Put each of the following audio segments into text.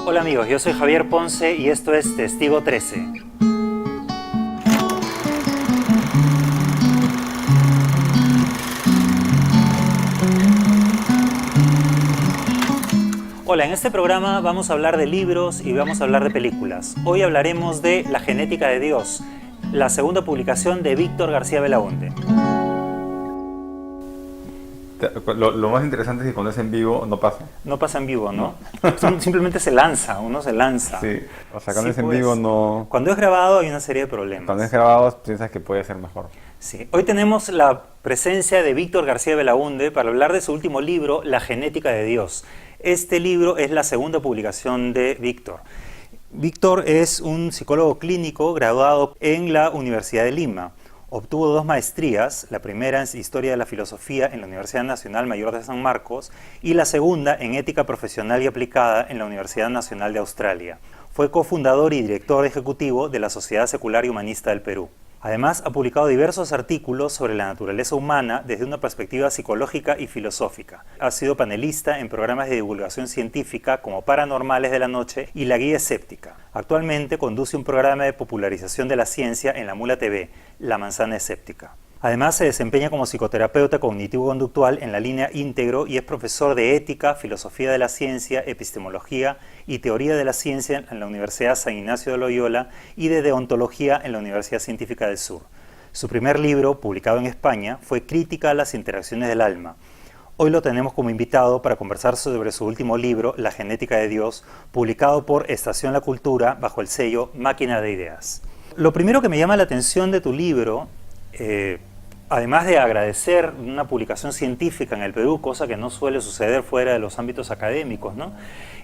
Hola amigos, yo soy Javier Ponce y esto es Testigo 13. Hola, en este programa vamos a hablar de libros y vamos a hablar de películas. Hoy hablaremos de La genética de Dios, la segunda publicación de Víctor García Belaúnde. Lo más interesante es que cuando es en vivo no pasa. No pasa en vivo, ¿no? Simplemente se lanza, uno se lanza. Sí, o sea, cuando Sí, es en pues. vivo no... Cuando es grabado hay una serie de problemas. Cuando es grabado piensas que puede ser mejor. Sí. Hoy tenemos la presencia de Víctor García Belaúnde para hablar de su último libro, La genética de Dios. Este libro es la segunda publicación de Víctor. Víctor es un psicólogo clínico graduado en la Universidad de Lima. Obtuvo 2 maestrías, la primera en Historia de la Filosofía en la Universidad Nacional Mayor de San Marcos y la segunda en Ética Profesional y Aplicada en la Universidad Nacional de Australia. Fue cofundador y director ejecutivo de la Sociedad Secular y Humanista del Perú. Además, ha publicado diversos artículos sobre la naturaleza humana desde una perspectiva psicológica y filosófica. Ha sido panelista en programas de divulgación científica como Paranormales de la Noche y La Guía Escéptica. Actualmente conduce un programa de popularización de la ciencia en la Mula TV, La Manzana Escéptica. Además, se desempeña como psicoterapeuta cognitivo-conductual en la línea Íntegro y es profesor de Ética, Filosofía de la Ciencia, Epistemología y Teoría de la Ciencia en la Universidad San Ignacio de Loyola y de Deontología en la Universidad Científica del Sur. Su primer libro, publicado en España, fue Crítica a las interacciones del alma. Hoy lo tenemos como invitado para conversar sobre su último libro, La genética de Dios, publicado por Estación La Cultura bajo el sello Máquina de Ideas. Lo primero que me llama la atención de tu libro, además de agradecer una publicación científica en el Perú, cosa que no suele suceder fuera de los ámbitos académicos, ¿no?,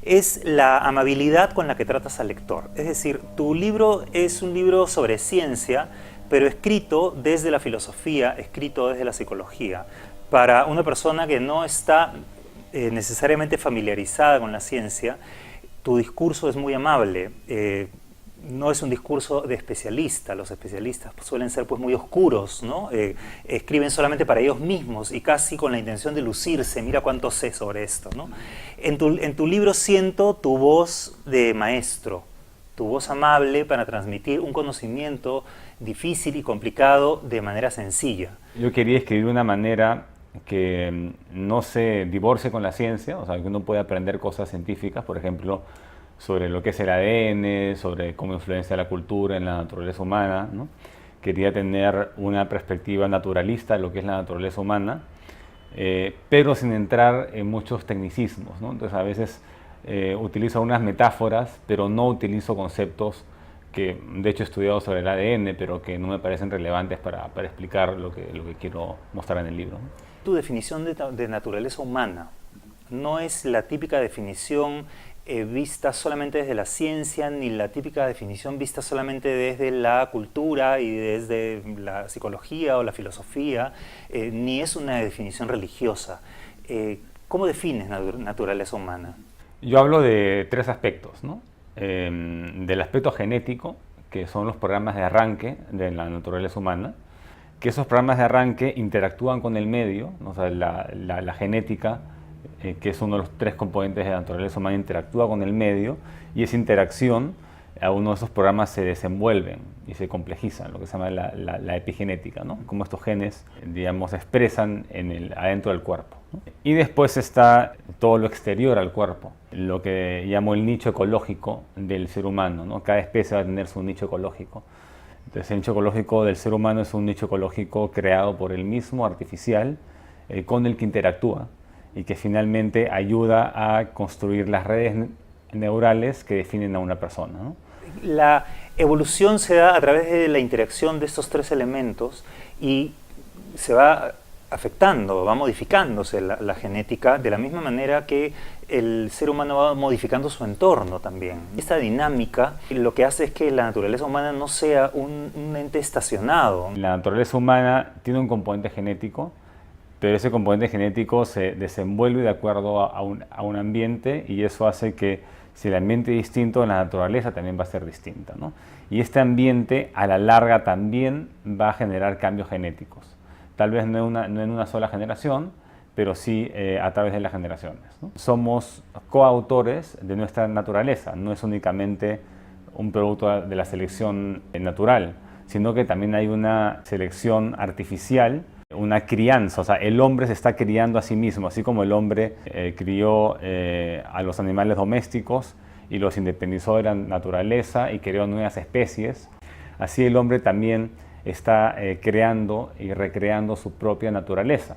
es la amabilidad con la que tratas al lector. Es decir, tu libro es un libro sobre ciencia, pero escrito desde la filosofía, escrito desde la psicología, para una persona que no está necesariamente familiarizada con la ciencia. Tu discurso es muy amable. No es un discurso de especialista. Los especialistas suelen ser pues muy oscuros, ¿no? Escriben solamente para ellos mismos y casi con la intención de lucirse. Mira cuánto sé sobre esto, ¿no? En tu libro siento tu voz de maestro, tu voz amable para transmitir un conocimiento difícil y complicado de manera sencilla. Yo quería escribir de una manera que no se divorcie con la ciencia, o sea, que uno pueda aprender cosas científicas, por ejemplo, sobre lo que es el ADN, sobre cómo influencia la cultura en la naturaleza humana, ¿no? Quería tener una perspectiva naturalista de lo que es la naturaleza humana, pero sin entrar en muchos tecnicismos, ¿no? Entonces a veces utilizo unas metáforas, pero no utilizo conceptos que de hecho he estudiado sobre el ADN, pero que no me parecen relevantes para explicar lo que quiero mostrar en el libro, ¿no? Tu definición de naturaleza humana no es la típica definición vista solamente desde la ciencia, ni la típica definición vista solamente desde la cultura y desde la psicología o la filosofía, ni es una definición religiosa. ¿Cómo defines naturaleza humana? Yo hablo de 3 aspectos, ¿no? Del aspecto genético, que son los programas de arranque de la naturaleza humana, que esos programas de arranque interactúan con el medio, ¿no? O sea, la genética, que es uno de los 3 componentes de la naturaleza humana, interactúa con el medio, y esa interacción, a uno de esos programas se desenvuelven y se complejizan, lo que se llama la epigenética, ¿no? Cómo estos genes, digamos, se expresan adentro del cuerpo, ¿no? Y después está todo lo exterior al cuerpo, lo que llamo el nicho ecológico del ser humano, ¿no? Cada especie va a tener su nicho ecológico. Entonces, el nicho ecológico del ser humano es un nicho ecológico creado por él mismo, artificial, con el que interactúa y que finalmente ayuda a construir las redes neurales que definen a una persona, ¿no? La evolución se da a través de la interacción de estos 3 elementos y se va afectando, va modificándose la genética de la misma manera que el ser humano va modificando su entorno también. Esta dinámica lo que hace es que la naturaleza humana no sea un ente estacionado. La naturaleza humana tiene un componente genético, pero ese componente genético se desenvuelve de acuerdo a un ambiente, y eso hace que si el ambiente es distinto, la naturaleza también va a ser distinta, ¿no? Y este ambiente a la larga también va a generar cambios genéticos. Tal vez no en una sola generación, pero sí a través de las generaciones, ¿no? Somos coautores de nuestra naturaleza, no es únicamente un producto de la selección natural, sino que también hay una selección artificial, una crianza, o sea, el hombre se está criando a sí mismo, así como el hombre crió a los animales domésticos y los independizó de la naturaleza y creó nuevas especies, así el hombre también está creando y recreando su propia naturaleza.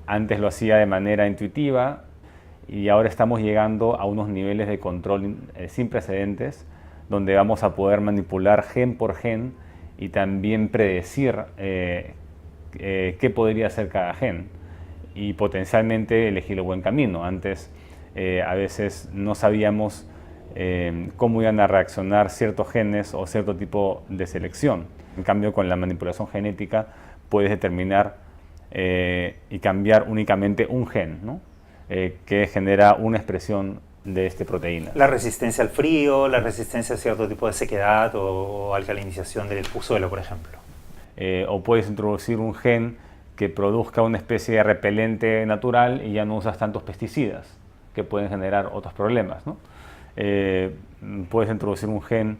Antes lo hacía de manera intuitiva y ahora estamos llegando a unos niveles de control sin precedentes, donde vamos a poder manipular gen por gen y también predecir qué podría hacer cada gen y potencialmente elegir el buen camino. Antes a veces no sabíamos cómo iban a reaccionar ciertos genes o cierto tipo de selección. En cambio, con la manipulación genética puedes determinar y cambiar únicamente un gen, ¿no? Que genera una expresión de esta proteína. La resistencia al frío, la resistencia a cierto tipo de sequedad o alcalinización del suelo, por ejemplo. O puedes introducir un gen que produzca una especie de repelente natural y ya no usas tantos pesticidas que pueden generar otros problemas, ¿no? Puedes introducir un gen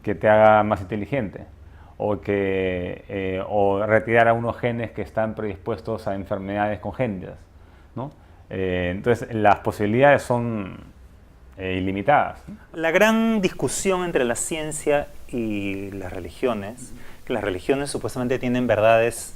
que te haga más inteligente o retirar a unos genes que están predispuestos a enfermedades congénitas, ¿no? Entonces las posibilidades son ilimitadas. La gran discusión entre la ciencia y las religiones, que las religiones supuestamente tienen verdades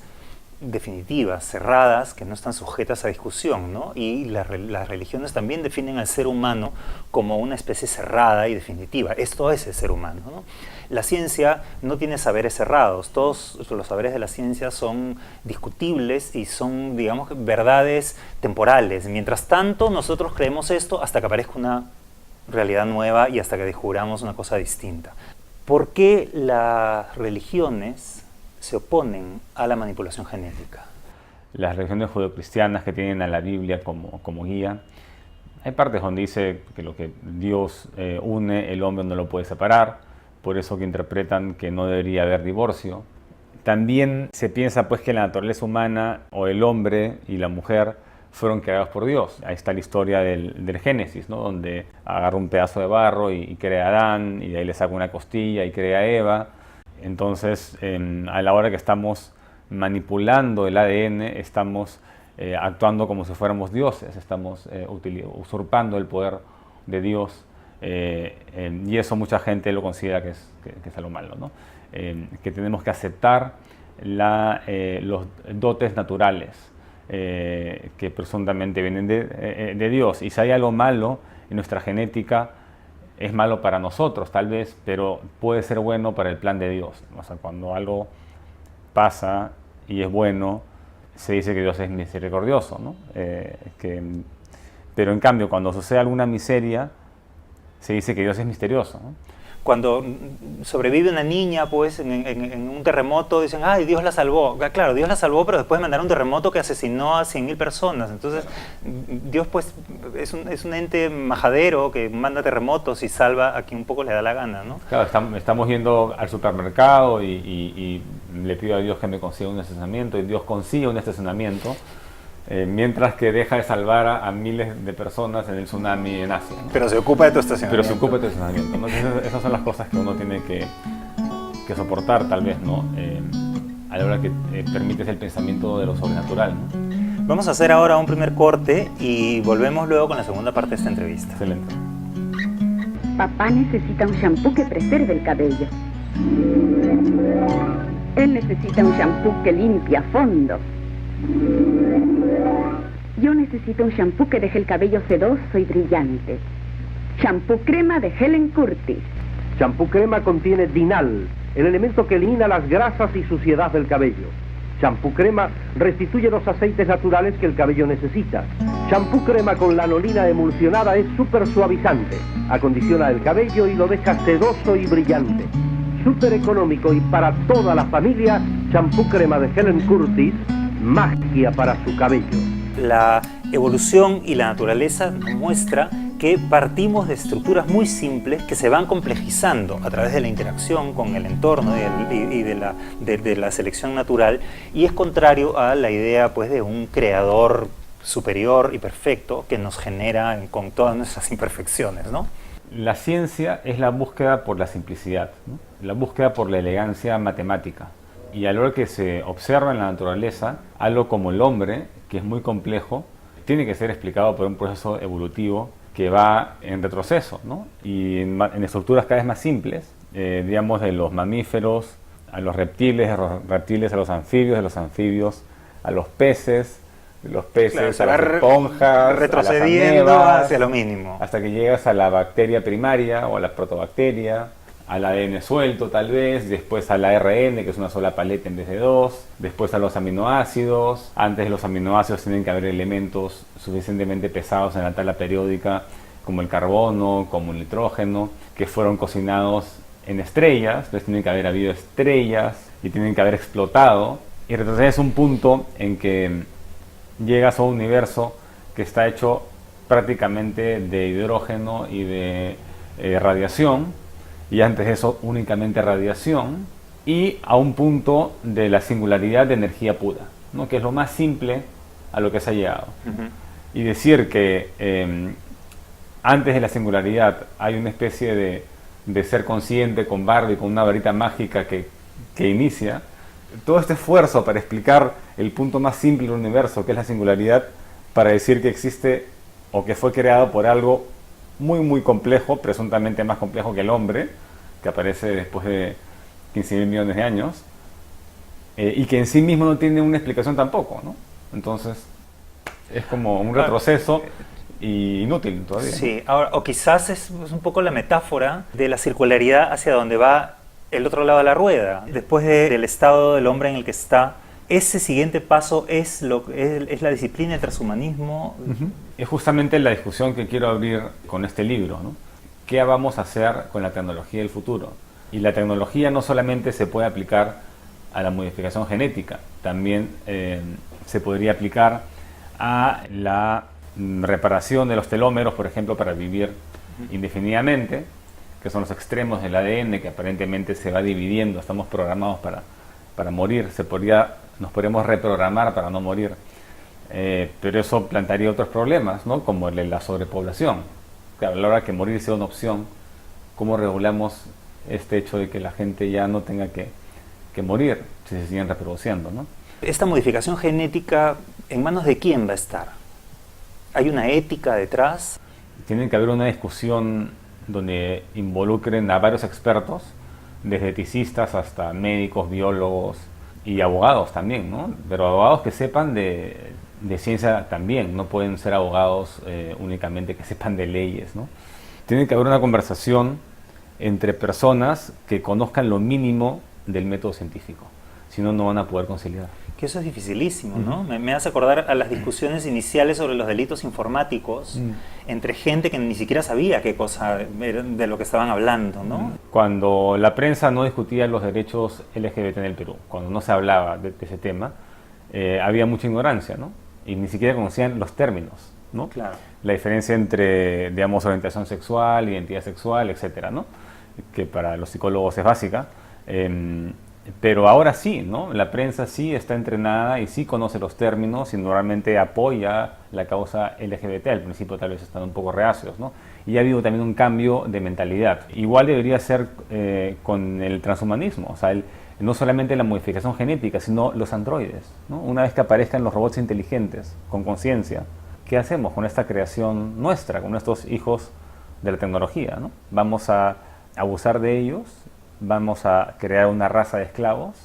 definitivas, cerradas, que no están sujetas a discusión, ¿no? Y las religiones también definen al ser humano como una especie cerrada y definitiva. Esto es el ser humano, ¿no? La ciencia no tiene saberes cerrados. Todos los saberes de la ciencia son discutibles y son, digamos, verdades temporales. Mientras tanto, nosotros creemos esto hasta que aparezca una realidad nueva y hasta que descubramos una cosa distinta. ¿Por qué las religiones se oponen a la manipulación genética? Las religiones judeocristianas que tienen a la Biblia como guía, hay partes donde dice que lo que Dios une, el hombre no lo puede separar, por eso que interpretan que no debería haber divorcio. También se piensa pues que la naturaleza humana o el hombre y la mujer fueron creados por Dios. Ahí está la historia del Génesis, ¿no? Donde agarra un pedazo de barro y crea a Adán, y de ahí le saca una costilla y crea a Eva. Entonces, a la hora que estamos manipulando el ADN, estamos actuando como si fuéramos dioses, estamos usurpando el poder de Dios, y eso mucha gente lo considera que es algo malo, ¿no? Que tenemos que aceptar los dotes naturales que presuntamente vienen de Dios, y si hay algo malo en nuestra genética, es malo para nosotros tal vez, pero puede ser bueno para el plan de Dios. O sea, cuando algo pasa y es bueno, se dice que Dios es misericordioso, ¿no? Pero en cambio, cuando sucede alguna miseria, se dice que Dios es misterioso, ¿no? Cuando sobrevive una niña pues, en un terremoto, dicen, ¡ay, Dios la salvó! Claro, Dios la salvó, pero después de mandar un terremoto que asesinó a 100.000 personas. Entonces, Dios pues, es un ente majadero que manda terremotos y salva a quien un poco le da la gana, ¿no? Claro, estamos yendo al supermercado y le pido a Dios que me consiga un estacionamiento, y Dios consigue un estacionamiento, mientras que deja de salvar a miles de personas en el tsunami en Asia, ¿no? Pero se ocupa de tu estacionamiento. Pero se ocupa de tu estacionamiento, ¿no? Esas son las cosas que uno tiene que soportar, tal vez, ¿no? A la hora que permites el pensamiento de lo sobrenatural, ¿no? Vamos a hacer ahora un primer corte y volvemos luego con la segunda parte de esta entrevista. Excelente. Papá necesita un shampoo que preserve el cabello. Él necesita un shampoo que limpie a fondo. Yo necesito un shampoo que deje el cabello sedoso y brillante. Shampoo crema de Helen Curtis. Shampoo crema contiene dinal, el elemento que elimina las grasas y suciedad del cabello. Shampoo crema restituye los aceites naturales que el cabello necesita. Shampoo crema con lanolina emulsionada es súper suavizante. Acondiciona el cabello y lo deja sedoso y brillante. Súper económico y para toda la familia, shampoo crema de Helen Curtis, magia para su cabello. La evolución y la naturaleza nos muestra que partimos de estructuras muy simples que se van complejizando a través de la interacción con el entorno y de la selección natural, y es contrario a la idea pues, de un creador superior y perfecto que nos genera con todas nuestras imperfecciones, ¿no? La ciencia es la búsqueda por la simplicidad, ¿no? La búsqueda por la elegancia matemática. Y a la hora que se observa en la naturaleza, algo como el hombre, que es muy complejo, tiene que ser explicado por un proceso evolutivo que va en retroceso, ¿no? Y en estructuras cada vez más simples, digamos de los mamíferos a los reptiles, de los reptiles a los anfibios a los peces, de los peces claro, a las esponjas, retrocediendo a las amebas, hacia lo mínimo. hasta que llegas a la bacteria primaria o a la protobacteria, al ADN suelto tal vez, después al ARN, que es una sola paleta en vez de dos, después a los aminoácidos. Antes de los aminoácidos tienen que haber elementos suficientemente pesados en la tabla periódica, como el carbono, como el nitrógeno, que fueron cocinados en estrellas. Entonces tienen que haber habido estrellas y tienen que haber explotado. Y retrocedes un punto en que llegas a un universo que está hecho prácticamente de hidrógeno y de radiación, y antes de eso únicamente radiación, y a un punto de la singularidad de energía pura, ¿no? Que es lo más simple a lo que se ha llegado. Y decir que antes de la singularidad hay una especie de ser consciente con Barbie, con una varita mágica que inicia, todo este esfuerzo para explicar el punto más simple del universo, que es la singularidad, para decir que existe o que fue creado por algo muy muy complejo, presuntamente más complejo que el hombre, que aparece después de 15.000 millones de años, y que en sí mismo no tiene una explicación tampoco, ¿no? Entonces es como un retroceso y inútil todavía. Sí, ahora, o quizás es un poco la metáfora de la circularidad hacia donde va el otro lado de la rueda. Después del estado del hombre en el que está, ese siguiente paso es la disciplina del transhumanismo. Es justamente la discusión que quiero abrir con este libro, ¿no? ¿Qué vamos a hacer con la tecnología del futuro? Y la tecnología no solamente se puede aplicar a la modificación genética, también se podría aplicar a la reparación de los telómeros, por ejemplo, para vivir indefinidamente, que son los extremos del ADN que aparentemente se va dividiendo, estamos programados para morir, nos podríamos reprogramar para no morir, pero eso plantearía otros problemas, ¿no? Como el de la sobrepoblación. Claro, a la hora que morir sea una opción, ¿cómo regulamos este hecho de que la gente ya no tenga que morir si se siguen reproduciendo, ¿no? Esta modificación genética, ¿en manos de quién va a estar? ¿Hay una ética detrás? Tiene que haber una discusión donde involucren a varios expertos, desde eticistas hasta médicos, biólogos y abogados también, ¿no? Pero abogados que sepan de ciencia también, no pueden ser abogados únicamente que sepan de leyes, ¿no? Tiene que haber una conversación entre personas que conozcan lo mínimo del método científico, si no, no van a poder conciliar. Que eso es dificilísimo, ¿no? Me hace acordar a las discusiones iniciales sobre los delitos informáticos entre gente que ni siquiera sabía qué cosa era de lo que estaban hablando, ¿no? Cuando la prensa no discutía los derechos LGBT en el Perú, cuando no se hablaba de ese tema, había mucha ignorancia, ¿no? Y ni siquiera conocían los términos, ¿no? Claro. La diferencia entre, digamos, orientación sexual, identidad sexual, etcétera, ¿no? Que para los psicólogos es básica. Pero ahora sí, ¿no? La prensa sí está entrenada y sí conoce los términos y normalmente apoya la causa LGBT. Al principio tal vez están un poco reacios, ¿no? Y ha habido también un cambio de mentalidad. Igual debería ser con el transhumanismo, o sea, no solamente la modificación genética, sino los androides, ¿no? Una vez que aparezcan los robots inteligentes, con conciencia, ¿qué hacemos con esta creación nuestra, con estos hijos de la tecnología, ¿no? ¿Vamos a abusar de ellos? ¿Vamos a crear una raza de esclavos?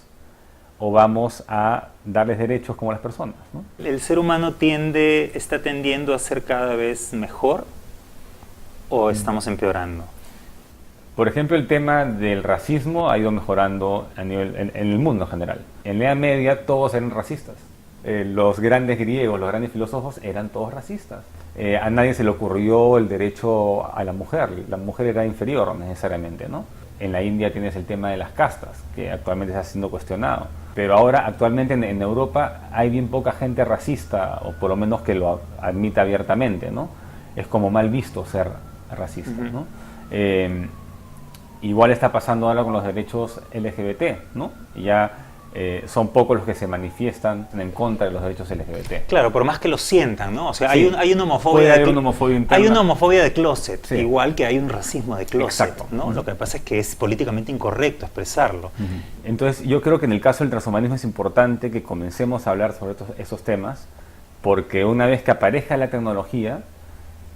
¿O vamos a darles derechos como las personas, ¿no? ¿El ser humano está tendiendo a ser cada vez mejor o estamos empeorando? Por ejemplo, el tema del racismo ha ido mejorando en el mundo en general. En la Edad Media todos eran racistas. Los grandes griegos, los grandes filósofos eran todos racistas. A nadie se le ocurrió el derecho a la mujer era inferior necesariamente, ¿no? En la India tienes el tema de las castas, que actualmente está siendo cuestionado. Pero ahora, actualmente en Europa, hay bien poca gente racista, o por lo menos que lo admita abiertamente, ¿no? Es como mal visto ser racista, ¿no? Igual está pasando ahora con los derechos LGBT, ¿no? Ya son pocos los que se manifiestan en contra de los derechos LGBT. Claro, por más que lo sientan, ¿no? O sea, Sí. hay una homofobia. Puede haber una homofobia interna. Hay una homofobia de closet, Sí. igual que hay un racismo de closet, Exacto. ¿no? Lo que pasa es que es políticamente incorrecto expresarlo. Entonces, yo creo que en el caso del transhumanismo es importante que comencemos a hablar sobre esos temas, porque una vez que aparezca la tecnología,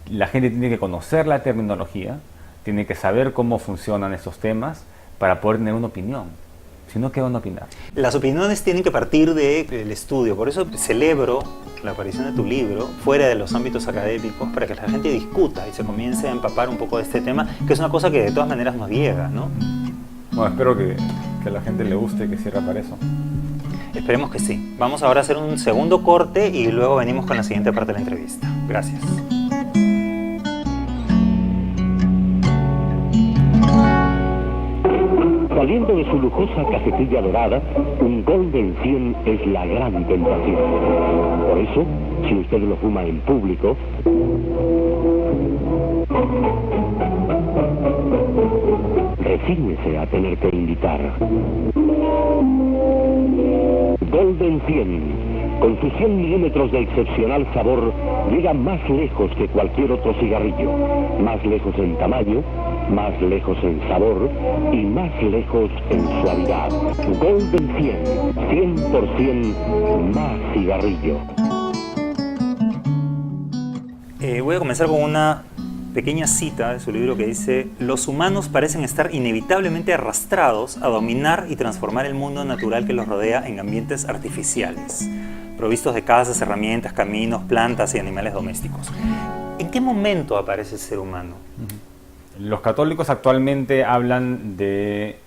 la gente tiene que conocer la terminología, tiene que saber cómo funcionan esos temas para poder tener una opinión. Si no, ¿qué van a opinar? Las opiniones tienen que partir del estudio, por eso celebro la aparición de tu libro fuera de los ámbitos académicos para que la gente discuta y se comience a empapar un poco de este tema, que es una cosa que de todas maneras nos llega, ¿no? Bueno, espero que a la gente le guste y que sirva para eso. Esperemos que sí. Vamos ahora a hacer un segundo corte y luego venimos con la siguiente parte de la entrevista. Gracias. Saliendo de su lujosa cafetilla dorada, un Golden 100 es la gran tentación. Por eso, si usted lo fuma en público, resígnese a tener que invitar. Golden 100, con sus 100 milímetros de excepcional sabor, llega más lejos que cualquier otro cigarrillo. Más lejos en tamaño, más lejos en sabor y más lejos en suavidad. Golden 100, 100% más cigarrillo. Voy a comenzar con una pequeña cita de su libro que dice: los humanos parecen estar inevitablemente arrastrados a dominar y transformar el mundo natural que los rodea en ambientes artificiales, provistos de casas, herramientas, caminos, plantas y animales domésticos. ¿En qué momento aparece el ser humano? Los católicos actualmente hablan de,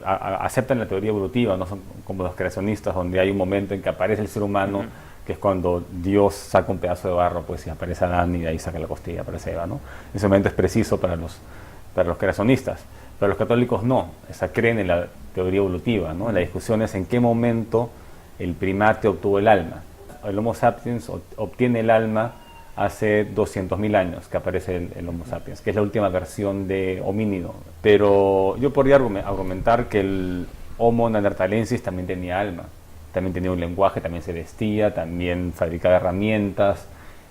aceptan la teoría evolutiva, no son como los creacionistas, donde hay un momento en que aparece el ser humano, que es cuando Dios saca un pedazo de barro, pues y aparece Adán y de ahí saca la costilla, aparece Eva, ¿no? Ese momento es preciso para los creacionistas, pero los católicos no, creen en la teoría evolutiva, ¿no? La discusión es en qué momento el primate obtuvo el alma. El Homo sapiens obtiene el alma hace 200.000 años que aparece el Homo sapiens, que es la última versión de homínido. Pero yo podría argumentar que el Homo neanderthalensis también tenía alma, también tenía un lenguaje, también se vestía, también fabricaba herramientas,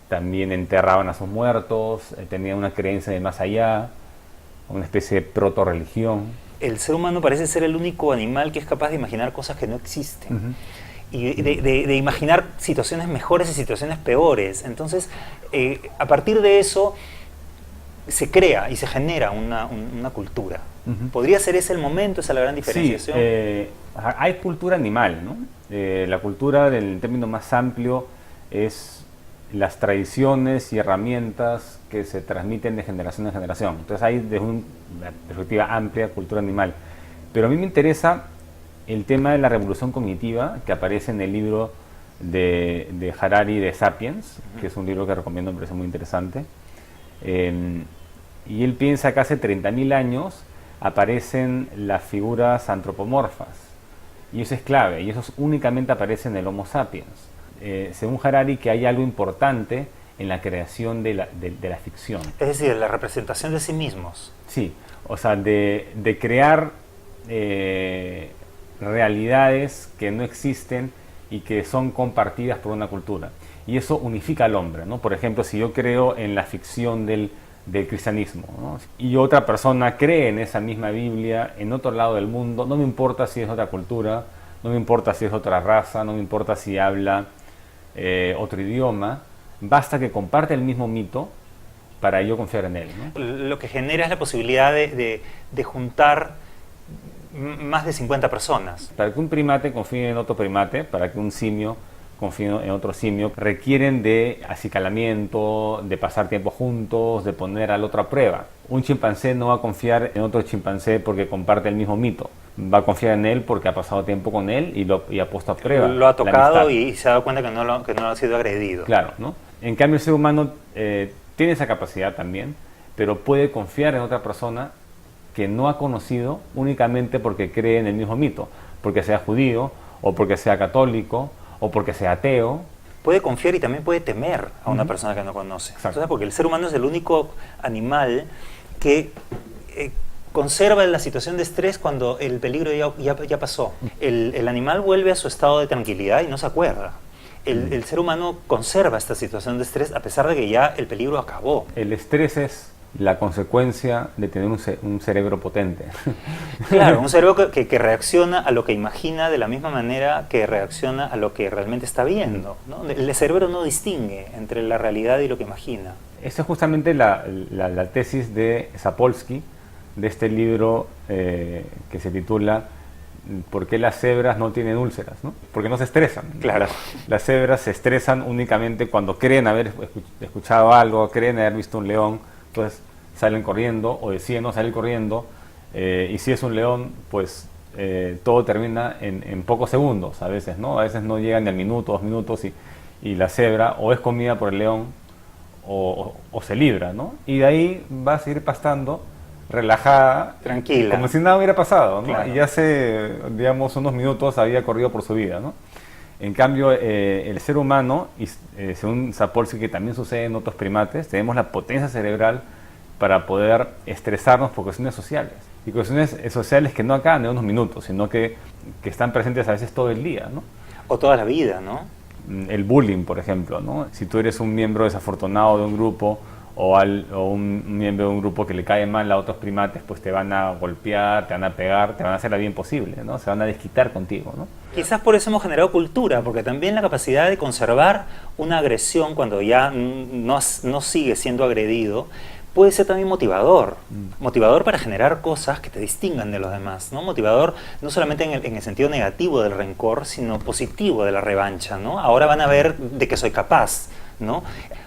también enterraban a sus muertos, tenía una creencia de más allá, una especie de proto-religión. El ser humano parece ser el único animal que es capaz de imaginar cosas que no existen. Y de imaginar situaciones mejores y situaciones peores. Entonces, a partir de eso, se crea y se genera una cultura. ¿Podría ser ese el momento, esa la gran diferenciación? Sí, hay cultura animal, ¿no? La cultura, del término más amplio, es las tradiciones y herramientas que se transmiten de generación en generación. Entonces hay, desde una perspectiva amplia, cultura animal. Pero a mí me interesa el tema de la revolución cognitiva que aparece en el libro de Harari de Sapiens, que es un libro que recomiendo, me parece muy interesante. Y él piensa que hace 30.000 años aparecen las figuras antropomorfas. Y eso es clave, y eso únicamente aparece en el Homo sapiens. Según Harari, que hay algo importante en la creación de la ficción. Es decir, la representación de sí mismos. Sí, o sea, de crear realidades que no existen y que son compartidas por una cultura. Y eso unifica al hombre, ¿no? Por ejemplo, si yo creo en la ficción del cristianismo, ¿no? Y otra persona cree en esa misma Biblia en otro lado del mundo, no me importa si es otra cultura, no me importa si es otra raza, no me importa si habla otro idioma, basta que comparte el mismo mito para yo confiar en él, ¿no? Lo que genera es la posibilidad de juntar más de 50 personas. Para que un primate confíe en otro primate, para que un simio confíe en otro simio, requieren de acicalamiento, de pasar tiempo juntos, de poner al otro a prueba. Un chimpancé no va a confiar en otro chimpancé porque comparte el mismo mito. Va a confiar en él porque ha pasado tiempo con él y ha puesto a prueba. Lo ha tocado y se ha dado cuenta que no ha sido agredido. Claro, ¿no? En cambio, el ser humano tiene esa capacidad también, pero puede confiar en otra persona que no ha conocido únicamente porque cree en el mismo mito, porque sea judío, o porque sea católico, o porque sea ateo. Puede confiar y también puede temer a una persona que no conoce. Exacto. Entonces, porque el ser humano es el único animal que conserva la situación de estrés cuando el peligro ya pasó. El animal vuelve a su estado de tranquilidad y no se acuerda. El ser humano conserva esta situación de estrés a pesar de que ya el peligro acabó. El estrés es la consecuencia de tener un cerebro potente. Claro, un cerebro que reacciona a lo que imagina de la misma manera que reacciona a lo que realmente está viendo, ¿no? El cerebro no distingue entre la realidad y lo que imagina. Esa es justamente la tesis de Sapolsky, de este libro que se titula ¿Por qué las cebras no tienen úlceras? ¿No? Porque no se estresan. Claro. Las cebras se estresan únicamente cuando creen haber escuchado algo, creen haber visto un león, entonces salen corriendo o deciden no salir corriendo, y si es un león, pues todo termina en pocos segundos a veces, ¿no? A veces no llegan ni al minuto, 2 minutos, y la cebra o es comida por el león o se libra, ¿no? Y de ahí va a seguir pastando relajada, tranquila, como si nada hubiera pasado, ¿no? Claro. Y hace, digamos, unos minutos había corrido por su vida, ¿no? En cambio, el ser humano, y según Sapolsky, que también sucede en otros primates, tenemos la potencia cerebral para poder estresarnos por cuestiones sociales. Y cuestiones sociales que no acaban de unos minutos, sino que están presentes a veces todo el día, ¿no? O toda la vida, ¿no? El bullying, por ejemplo, ¿no? Si tú eres un miembro desafortunado de un grupo o un miembro de un grupo que le cae mal a otros primates, pues te van a golpear, te van a pegar, te van a hacer la vida imposible, ¿no? Se van a desquitar contigo, ¿no? Quizás por eso hemos generado cultura, porque también la capacidad de conservar una agresión cuando ya no sigue siendo agredido puede ser también motivador. Motivador para generar cosas que te distingan de los demás, ¿no? Motivador no solamente en el sentido negativo del rencor, sino positivo de la revancha, ¿no? Ahora van a ver de que soy capaz, ¿no?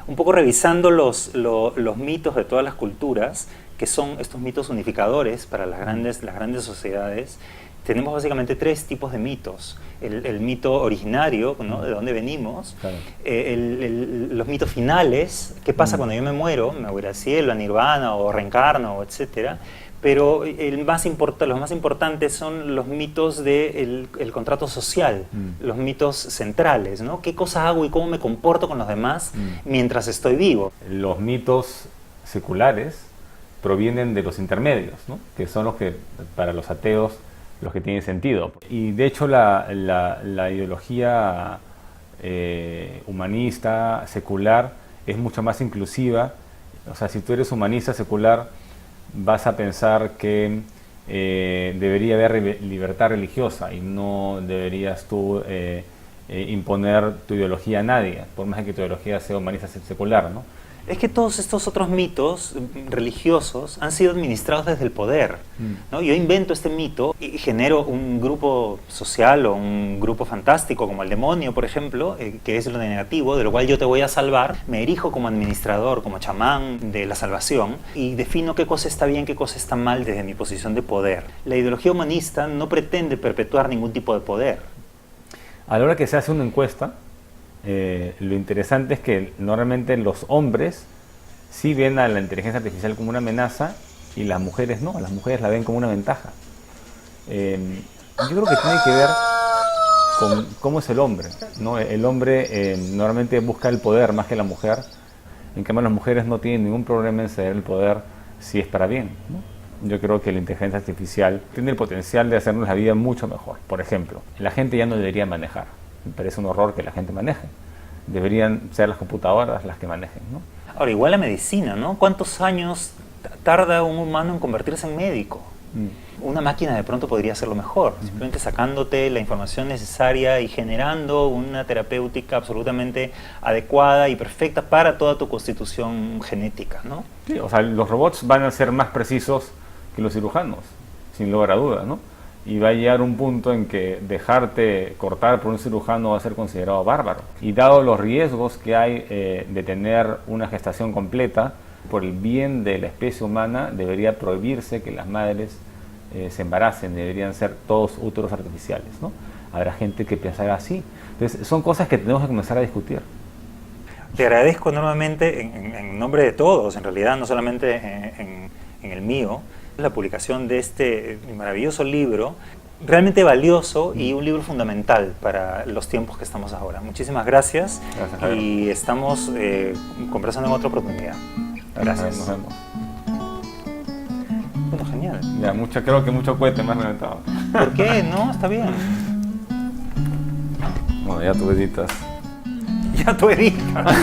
Un poco revisando los mitos de todas las culturas, que son estos mitos unificadores para las grandes sociedades. Tenemos básicamente 3 tipos de mitos. El mito originario, ¿no? De dónde venimos. Claro. Los mitos finales, qué pasa cuando yo me muero, me voy al cielo, a nirvana, o reencarno, etcétera. Pero los más importantes son los mitos del contrato social, los mitos centrales, ¿no? ¿Qué cosa hago y cómo me comporto con los demás mientras estoy vivo? Los mitos seculares provienen de los intermedios, ¿no? Que son los que, para los ateos, los que tienen sentido. Y de hecho la ideología humanista, secular, es mucho más inclusiva. O sea, si tú eres humanista, secular, vas a pensar que debería haber libertad religiosa y no deberías tú imponer tu ideología a nadie, por más que tu ideología sea humanista, secular, ¿no? Es que todos estos otros mitos religiosos han sido administrados desde el poder, ¿no? Yo invento este mito y genero un grupo social o un grupo fantástico como el demonio, por ejemplo, que es lo negativo, de lo cual yo te voy a salvar. Me erijo como administrador, como chamán de la salvación y defino qué cosa está bien, qué cosa está mal desde mi posición de poder. La ideología humanista no pretende perpetuar ningún tipo de poder. A la hora que se hace una encuesta, lo interesante es que normalmente los hombres sí ven a la inteligencia artificial como una amenaza y las mujeres no, las mujeres la ven como una ventaja. Yo creo que tiene que ver con cómo es el hombre, ¿no? El hombre normalmente busca el poder más que la mujer, en cambio las mujeres no tienen ningún problema en ceder el poder si es para bien, ¿no? Yo creo que la inteligencia artificial tiene el potencial de hacernos la vida mucho mejor. Por ejemplo, la gente ya no debería manejar. Me parece un horror que la gente maneje. Deberían ser las computadoras las que manejen, ¿no? Ahora, igual la medicina, ¿no? ¿Cuántos años tarda un humano en convertirse en médico? Una máquina de pronto podría hacerlo mejor, simplemente sacándote la información necesaria y generando una terapéutica absolutamente adecuada y perfecta para toda tu constitución genética, ¿no? Sí, o sea, los robots van a ser más precisos que los cirujanos, sin lugar a duda, ¿no? Y va a llegar un punto en que dejarte cortar por un cirujano va a ser considerado bárbaro. Y dado los riesgos que hay de tener una gestación completa, por el bien de la especie humana debería prohibirse que las madres se embaracen, deberían ser todos úteros artificiales, ¿no? Habrá gente que pensará así. Entonces, son cosas que tenemos que comenzar a discutir. Te agradezco enormemente, en nombre de todos, en realidad, no solamente en el mío, la publicación de este maravilloso libro, realmente valioso y un libro fundamental para los tiempos que estamos ahora. Muchísimas gracias, y estamos conversando en otra oportunidad. Gracias. Nos vemos. Bueno, genial. Ya, creo que mucho cohete me has reventado. ¿Por qué? No, está bien. Bueno, ya tú editas. Ya tú editas.